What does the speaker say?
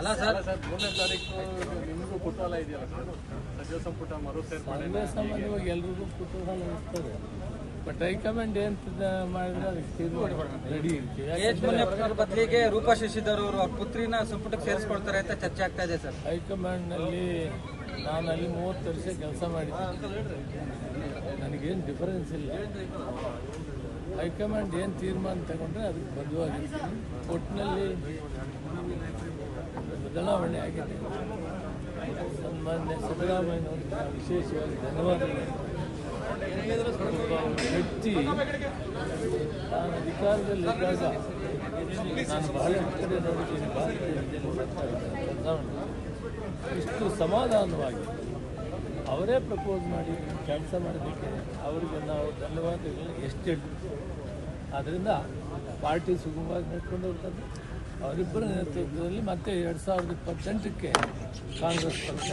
ಅಲ್ಲ ಸರ್ 3ನೇ ತಾರೀಕು ನಿಮಗೂ ಕುತೂಹಲ ಇದೆಯಲ್ಲ ಸರ್, ಸಚಿವ ಸಂಪುಟ ಮರು ಸೇರ್ಪಡೆ ಸಾಮಾನ್ಯವಾಗಿ ಎಲ್ರಿಗೂ ಕುತೂಹಲ ಇರ್ತದೆ. ಬಟ್ ಹೈಕಮಾಂಡ್ ಏನ್ ಮಾಡಿದ್ರೆ ಅದಕ್ಕೆ ತೀರ್ಮಾನ ರೆಡಿ ಇರ್ತೀವಿ. ಬದಲಿಗೆ ರೂಪಾ ಶಶಿಧರ್ ಅವರು ಅವ್ರ ಪುತ್ರಿನ ಸಂಪುಟಕ್ಕೆ ಸೇರಿಸ್ಕೊಳ್ತಾರೆ ಅಂತ ಚರ್ಚೆ ಆಗ್ತಾ ಇದೆ ಸರ್. ಹೈಕಮಾಂಡ್ ನಲ್ಲಿ ನಾನು ಅಲ್ಲಿ 30 ವರ್ಷ ಕೆಲಸ ಮಾಡಿದ್ದೀನಿ, ನನಗೇನು ಡಿಫರೆನ್ಸ್ ಇಲ್ಲ. ಹೈಕಮಾಂಡ್ ಏನು ತೀರ್ಮಾನ ತಗೊಂಡ್ರೆ ಅದಕ್ಕೆ ಬದ್ಧವಾಗಿರ್ತೀನಿ. ಒಟ್ಟಿನಲ್ಲಿ ಬದಲಾವಣೆ ಆಗಿದೆ. ಸನ್ಮಾನ್ಯ ಸಿದ್ದರಾಮಯ್ಯನವ್ರಿಗೆ ವಿಶೇಷವಾಗಿ ಧನ್ಯವಾದಗಳು. ಒಬ್ಬ ವ್ಯಕ್ತಿ ನಾನು ಅಧಿಕಾರದಲ್ಲಿದ್ದಾಗ ನಾನು ಬಹಳಷ್ಟು ಕಡೆ ನೋಡಿದ್ದೀನಿ, ಭಾರತೀಯ ಜನತಾ ಬದಲಾವಣೆ ಇಷ್ಟು ಸಮಾಧಾನವಾಗಿ ಅವರೇ ಪ್ರಪೋಸ್ ಮಾಡಿ ಕೆಲಸ ಮಾಡೋದಕ್ಕೆ ಅವರಿಗೆ ನಾವು ಧನ್ಯವಾದಗಳು ಎಷ್ಟು ಹೇಳ್ತೀವಿ. ಆದ್ದರಿಂದ ಪಾರ್ಟಿ ಸುಗಮವಾಗಿ ನಡ್ಕೊಂಡು ಹೋಗ್ತದೆ. ಅವರಿಬ್ಬರ ನೇತೃತ್ವದಲ್ಲಿ ಮತ್ತೆ 2028ಕ್ಕೆ ಕಾಂಗ್ರೆಸ್ ಪಕ್ಷ